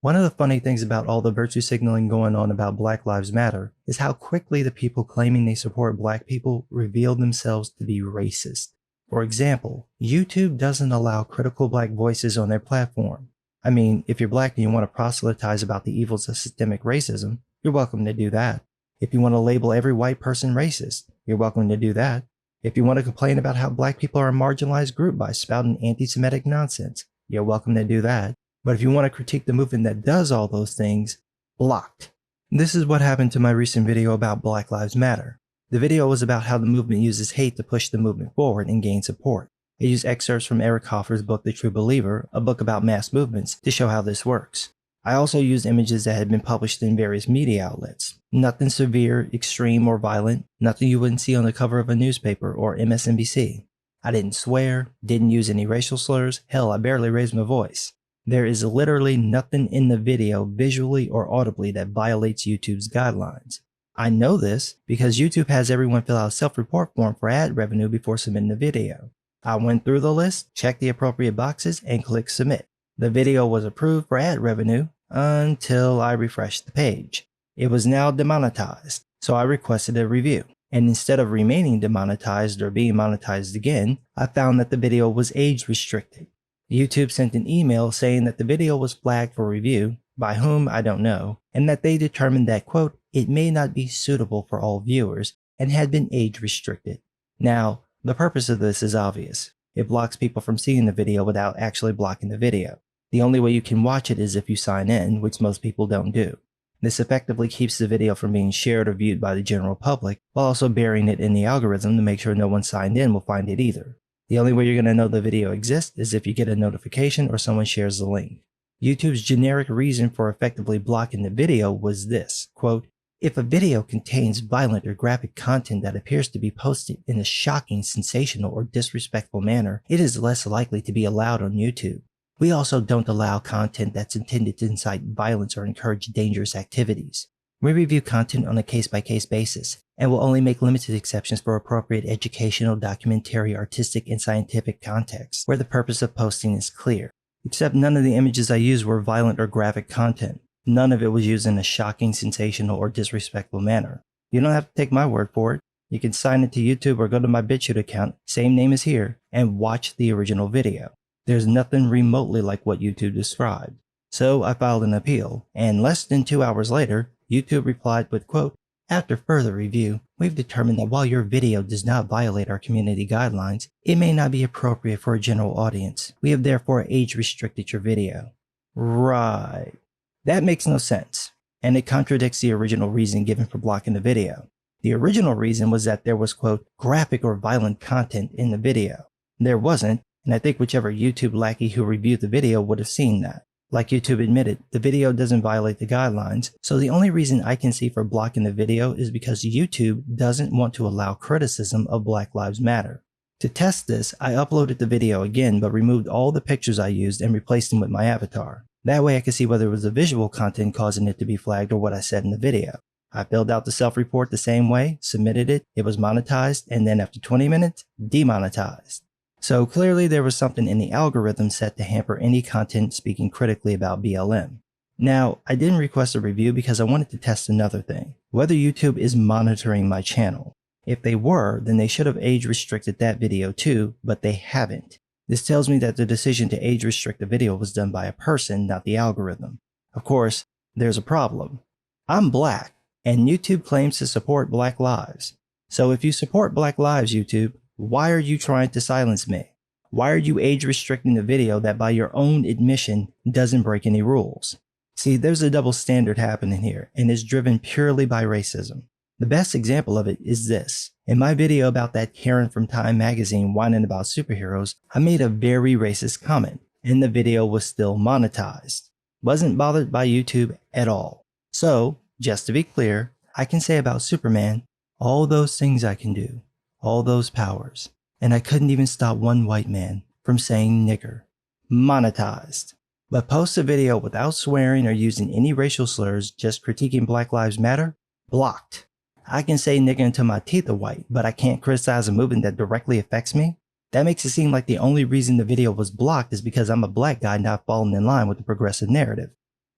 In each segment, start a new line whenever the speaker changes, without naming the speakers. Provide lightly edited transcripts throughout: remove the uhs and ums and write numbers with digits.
One of the funny things about all the virtue signaling going on about Black Lives Matter is how quickly the people claiming they support black people reveal themselves to be racist. For example, YouTube doesn't allow critical black voices on their platform. I mean, if you're black and you want to proselytize about the evils of systemic racism, you're welcome to do that. If you want to label every white person racist, you're welcome to do that. If you want to complain about how black people are a marginalized group by spouting anti-Semitic nonsense, you're welcome to do that. But if you want to critique the movement that does all those things, blocked. This is what happened to my recent video about Black Lives Matter. The video was about how the movement uses hate to push the movement forward and gain support. It used excerpts from Eric Hoffer's book The True Believer, a book about mass movements, to show how this works. I also used images that had been published in various media outlets. Nothing severe, extreme, or violent, nothing you wouldn't see on the cover of a newspaper or MSNBC. I didn't swear, didn't use any racial slurs, hell, I barely raised my voice. There is literally nothing in the video visually or audibly that violates YouTube's guidelines. I know this because YouTube has everyone fill out a self-report form for ad revenue before submitting the video. I went through the list, checked the appropriate boxes, and clicked submit. The video was approved for ad revenue until I refreshed the page. It was now demonetized, so I requested a review. And instead of remaining demonetized or being monetized again, I found that the video was age restricted. YouTube sent an email saying that the video was flagged for review, by whom I don't know, and that they determined that, quote, it may not be suitable for all viewers and had been age restricted. Now, the purpose of this is obvious. It blocks people from seeing the video without actually blocking the video. The only way you can watch it is if you sign in, which most people don't do. This effectively keeps the video from being shared or viewed by the general public, while also burying it in the algorithm to make sure no one signed in will find it either. The only way you're going to know the video exists is if you get a notification or someone shares the link. YouTube's generic reason for effectively blocking the video was this, quote, if a video contains violent or graphic content that appears to be posted in a shocking, sensational, or disrespectful manner, it is less likely to be allowed on YouTube. We also don't allow content that's intended to incite violence or encourage dangerous activities. We review content on a case-by-case basis, and will only make limited exceptions for appropriate educational, documentary, artistic, and scientific contexts, where the purpose of posting is clear. Except none of the images I used were violent or graphic content. None of it was used in a shocking, sensational, or disrespectful manner. You don't have to take my word for it. You can sign into YouTube or go to my BitChute account, same name as here, and watch the original video. There's nothing remotely like what YouTube described. So I filed an appeal, and less than 2 hours later, YouTube replied with, quote, after further review, we've determined that while your video does not violate our community guidelines, it may not be appropriate for a general audience. We have therefore age restricted your video. Right. That makes no sense, and it contradicts the original reason given for blocking the video. The original reason was that there was, quote, graphic or violent content in the video. There wasn't, and I think whichever YouTube lackey who reviewed the video would have seen that. Like YouTube admitted, the video doesn't violate the guidelines, so the only reason I can see for blocking the video is because YouTube doesn't want to allow criticism of Black Lives Matter. To test this, I uploaded the video again but removed all the pictures I used and replaced them with my avatar. That way I could see whether it was the visual content causing it to be flagged or what I said in the video. I filled out the self-report the same way, submitted it, it was monetized, and then after 20 minutes, demonetized. So clearly there was something in the algorithm set to hamper any content speaking critically about BLM. Now, I didn't request a review because I wanted to test another thing, whether YouTube is monitoring my channel. If they were, then they should have age restricted that video too, but they haven't. This tells me that the decision to age restrict the video was done by a person, not the algorithm. Of course, there's a problem. I'm black, and YouTube claims to support Black lives. So if you support Black lives, YouTube, why are you trying to silence me? Why are you age restricting the video that by your own admission doesn't break any rules? See, there's a double standard happening here, and is driven purely by racism. The best example of it is this. In my video about that Karen from Time magazine whining about superheroes, I made a very racist comment, and the video was still monetized. Wasn't bothered by YouTube at all. So, just to be clear, I can say about Superman, all those things I can do. All those powers, and I couldn't even stop one white man from saying nigger. Monetized. But post a video without swearing or using any racial slurs, just critiquing Black Lives Matter? Blocked. I can say nigger until my teeth are white, but I can't criticize a movement that directly affects me? That makes it seem like the only reason the video was blocked is because I'm a black guy not falling in line with the progressive narrative.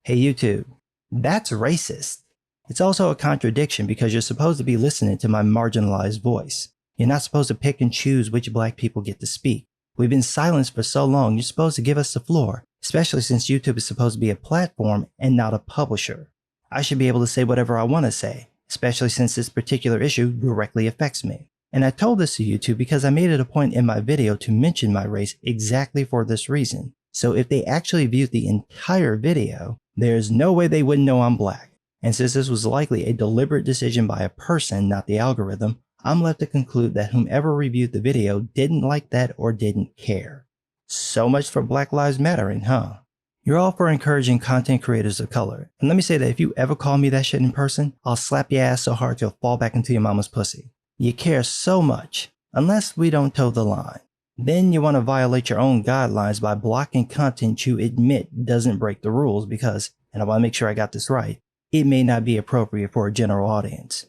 Hey YouTube, that's racist. It's also a contradiction because you're supposed to be listening to my marginalized voice. You're not supposed to pick and choose which black people get to speak. We've been silenced for so long, you're supposed to give us the floor, especially since YouTube is supposed to be a platform and not a publisher. I should be able to say whatever I want to say, especially since this particular issue directly affects me. And I told this to YouTube because I made it a point in my video to mention my race exactly for this reason. So if they actually viewed the entire video, there's no way they wouldn't know I'm black. And since this was likely a deliberate decision by a person, not the algorithm, I'm left to conclude that whomever reviewed the video didn't like that or didn't care. So much for Black Lives Mattering, huh? You're all for encouraging content creators of color. And let me say that if you ever call me that shit in person, I'll slap your ass so hard you'll fall back into your mama's pussy. You care so much, unless we don't toe the line. Then you want to violate your own guidelines by blocking content you admit doesn't break the rules because, and I want to make sure I got this right, it may not be appropriate for a general audience.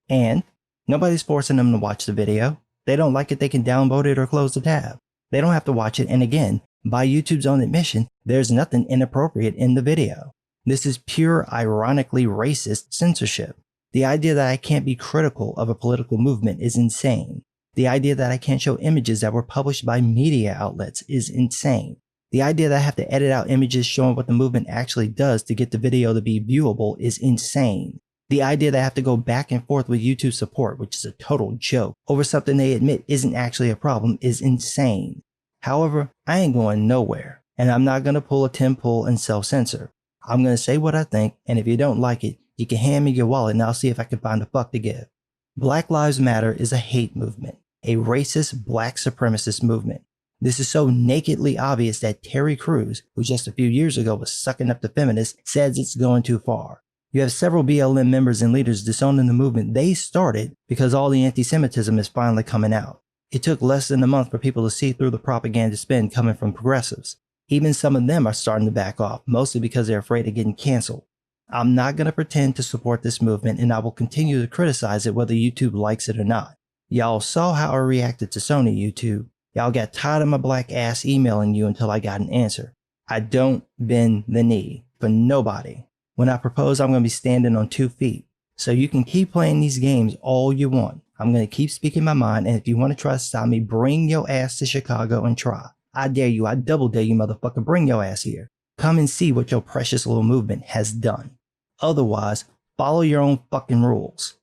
And nobody's forcing them to watch the video. They don't like it, they can downvote it or close the tab. They don't have to watch it, and again, by YouTube's own admission, there's nothing inappropriate in the video. This is pure, ironically racist censorship. The idea that I can't be critical of a political movement is insane. The idea that I can't show images that were published by media outlets is insane. The idea that I have to edit out images showing what the movement actually does to get the video to be viewable is insane. The idea that I have to go back and forth with YouTube support, which is a total joke, over something they admit isn't actually a problem is insane. However, I ain't going nowhere, and I'm not going to pull a Tim Pool and self-censor. I'm going to say what I think, and if you don't like it, you can hand me your wallet and I'll see if I can find a fuck to give. Black Lives Matter is a hate movement, a racist black supremacist movement. This is so nakedly obvious that Terry Crews, who just a few years ago was sucking up to feminists, says it's going too far. You have several BLM members and leaders disowning the movement they started because all the anti-Semitism is finally coming out. It took less than a month for people to see through the propaganda spin coming from progressives. Even some of them are starting to back off, mostly because they're afraid of getting canceled. I'm not going to pretend to support this movement, and I will continue to criticize it whether YouTube likes it or not. Y'all saw how I reacted to Sony YouTube. Y'all got tired of my black ass emailing you until I got an answer. I don't bend the knee for nobody. When I propose, I'm going to be standing on 2 feet. So you can keep playing these games all you want. I'm going to keep speaking my mind, and if you want to try to stop me, bring your ass to Chicago and try. I dare you, I double dare you, motherfucker, bring your ass here. Come and see what your precious little movement has done. Otherwise, follow your own fucking rules.